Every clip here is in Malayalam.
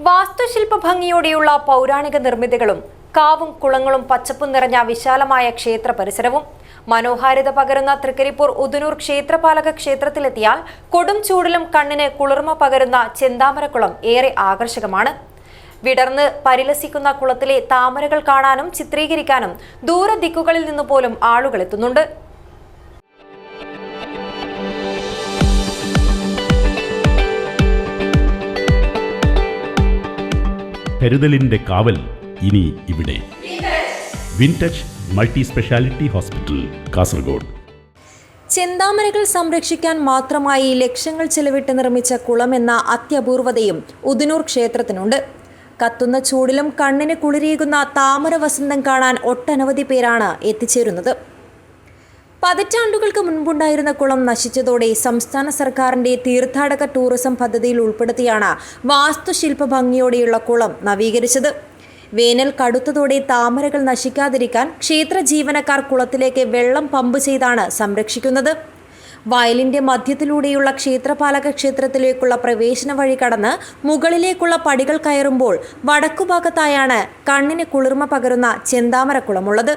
വാസ്തുശില്പ ഭംഗിയോടെയുള്ള പൗരാണിക നിർമ്മിതികളും കാവും കുളങ്ങളും പച്ചപ്പും നിറഞ്ഞ വിശാലമായ ക്ഷേത്ര പരിസരവും മനോഹാരിത പകരുന്ന തൃക്കരിപ്പൂർ ഉദനൂർ ക്ഷേത്രപാലക ക്ഷേത്രത്തിലെത്തിയാൽ കൊടും ചൂടിലും കണ്ണിന് കുളിർമ പകരുന്ന ചെന്താമരക്കുളം ഏറെ ആകർഷകമാണ്. വിടർന്ന് പരിലസിക്കുന്ന കുളത്തിലെ താമരകൾ കാണാനും ചിത്രീകരിക്കാനും ദൂരദിക്കുകളിൽ നിന്നു പോലും ആളുകൾ എത്തുന്നുണ്ട്. കരുതലിന്റെ കാവൽ ഇനി ഇവിടെ. Wintouch multi speciality hospital, Kasaragod. ചെന്താമരകൾ സംരക്ഷിക്കാൻ മാത്രമായി ലക്ഷങ്ങൾ ചെലവിട്ട് നിർമ്മിച്ച കുളമെന്ന അത്യപൂർവതയും ഉദനൂർ ക്ഷേത്രത്തിനുണ്ട്. കത്തുന്ന ചൂടിലും കണ്ണിന് കുളിരേകുന്ന താമര വസന്തം കാണാൻ ഒട്ടനവധി പേരാണ് എത്തിച്ചേരുന്നത്. പതിറ്റാണ്ടുകൾക്ക് മുൻപുണ്ടായിരുന്ന കുളം നശിച്ചതോടെ സംസ്ഥാന സർക്കാരിന്റെ തീർത്ഥാടക ടൂറിസം പദ്ധതിയിൽ ഉൾപ്പെടുത്തിയാണ് വാസ്തുശില്പ ഭംഗിയോടെയുള്ള കുളം നവീകരിച്ചത്. വേനൽ കടുത്തതോടെ താമരകൾ നശിക്കാതിരിക്കാൻ ക്ഷേത്ര ജീവനക്കാർ കുളത്തിലേക്ക് വെള്ളം പമ്പ് ചെയ്താണ് സംരക്ഷിക്കുന്നത്. വയലിന്റെ മധ്യത്തിലൂടെയുള്ള ക്ഷേത്രപാലക ക്ഷേത്രത്തിലേക്കുള്ള പ്രവേശന വഴി കടന്ന് മുകളിലേക്കുള്ള പടികൾ കയറുമ്പോൾ വടക്കുഭാഗത്തായാണ് കണ്ണിന് കുളിർമ പകരുന്ന ചെന്താമരക്കുളമുള്ളത്.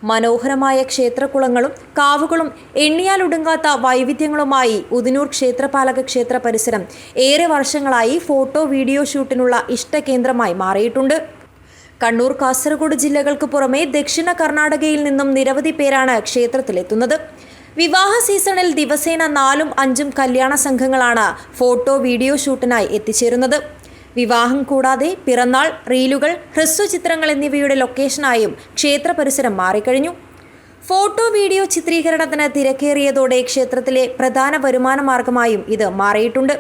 മനോഹരമായ ക്ഷേത്രകുളങ്ങളും കാവുകളും എണ്ണിയാലൊടുങ്ങാത്ത വൈവിധ്യങ്ങളുമായി ഉദനൂർ ക്ഷേത്രപാലക ക്ഷേത്ര പരിസരം ഏറെ വർഷങ്ങളായി ഫോട്ടോ വീഡിയോ ഷൂട്ടിനുള്ള ഇഷ്ടകേന്ദ്രമായി മാറിയിട്ടുണ്ട്. കണ്ണൂർ, കാസർഗോഡ് ജില്ലകൾക്ക് പുറമെ ദക്ഷിണ കർണാടകയിൽ നിന്നും നിരവധി പേരാണ് ക്ഷേത്രത്തിലെത്തുന്നത്. വിവാഹ സീസണിൽ ദിവസേന 4-5 കല്യാണ സംഘങ്ങളാണ് ഫോട്ടോ വീഡിയോ ഷൂട്ടിനായി എത്തിച്ചേരുന്നത്. വിവാഹം കൂടാതെ പിറന്നാൾ, റീലുകൾ, ഹ്രസ്വചിത്രങ്ങൾ എന്നിവയുടെ ലൊക്കേഷനായും ക്ഷേത്ര പരിസരം മാറിക്കഴിഞ്ഞു. ഫോട്ടോ വീഡിയോ ചിത്രീകരണത്തിന് തിരക്കേറിയതോടെ ക്ഷേത്രത്തിലെ പ്രധാന വരുമാന മാർഗമായും ഇത് മാറിയിട്ടുണ്ട്.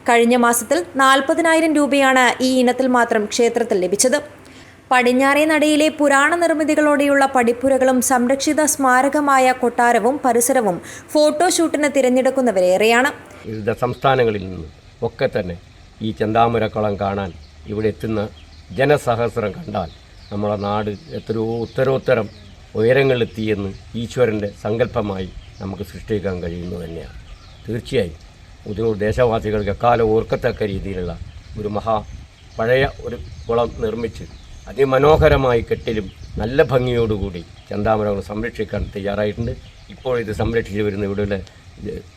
കഴിഞ്ഞ മാസത്തിൽ 40,000 രൂപയാണ് ഈ ഇനത്തിൽ മാത്രം ക്ഷേത്രത്തിൽ ലഭിച്ചത്. പടിഞ്ഞാറേ നടയിലെ പുരാണ നിർമ്മിതികളോടെയുള്ള പടിപ്പുരകളും സംരക്ഷിത സ്മാരകമായ കൊട്ടാരവും പരിസരവും ഫോട്ടോഷൂട്ടിന് തിരഞ്ഞെടുക്കുന്നവരേറെയാണ്. വിവിധ സംസ്ഥാനങ്ങളിൽ നിന്നും ഒക്കെ തന്നെ ഈ ചെന്താമരക്കുളം കാണാൻ ഇവിടെ എത്തുന്ന ജനസഹസ്രം കണ്ടാൽ നമ്മുടെ നാട് എത്രയോ ഉത്തരോത്തരം ഉയരങ്ങളിലെത്തിയെന്ന് ഈശ്വരൻ്റെ സങ്കല്പമായി നമുക്ക് സൃഷ്ടിക്കാൻ കഴിയുന്നു തന്നെയാണ്. തീർച്ചയായും ഉദനൂർ ദേശവാസികൾക്ക് എക്കാലം ഓർക്കത്തക്ക രീതിയിലുള്ള ഒരു പഴയ ഒരു കുളം നിർമ്മിച്ച് അതിമനോഹരമായി കെട്ടിലും നല്ല ഭംഗിയോടുകൂടി ചെന്താമരകൾ സംരക്ഷിക്കാൻ തയ്യാറായിട്ടുണ്ട്. ഇപ്പോൾ ഇത് സംരക്ഷിച്ചു വരുന്ന ഇവിടെയുള്ള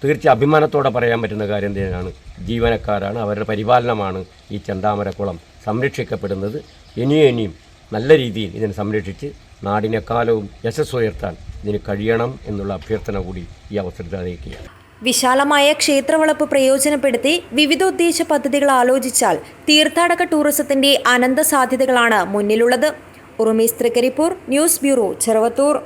തീർച്ച അഭിമാനത്തോടെ പറയാൻ പറ്റുന്ന കാര്യം തന്നെയാണ്. ജീവനക്കാരാണ്, അവരുടെ പരിപാലനമാണ് ഈ ചെന്താമരക്കുളം സംരക്ഷിക്കപ്പെടുന്നത്. ഇനിയും നല്ല രീതിയിൽ ഇതിനെ സംരക്ഷിച്ച് നാടിനെക്കാലവും യശസ്സുയർത്താൻ ഇതിന് കഴിയണം എന്നുള്ള അഭ്യർത്ഥന കൂടി ഈ അവസരത്തിൽ അറിയിക്കുകയാണ്. വിശാലമായ ക്ഷേത്രവളപ്പ് പ്രയോജനപ്പെടുത്തി വിവിധോദ്ദേശ പദ്ധതികൾ ആലോചിച്ചാൽ തീർത്ഥാടക ടൂറിസത്തിന്റെ അനന്ത സാധ്യതകളാണ് മുന്നിലുള്ളത്. ഉറുമീസ്, തൃക്കരിപ്പൂർ, ന്യൂസ് ബ്യൂറോ, ചെറുവത്തൂർ.